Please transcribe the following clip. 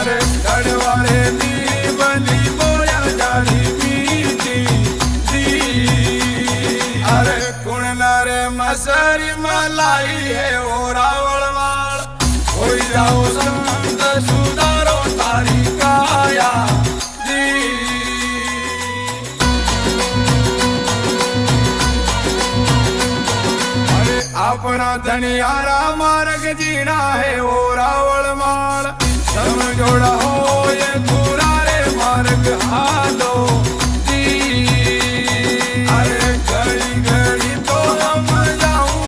अरे गढ़वाले दी बनी बोया जारी मीठी दी। अरे कुणना रे मसरी मलाई है ओ रावण वाल हो जाओ संत सुधारो तारी काया दी। अरे अपना धनियारा मार्ग जीना है ओ रावण माल समझोड़ा हो ये पूरा रे मार्ग।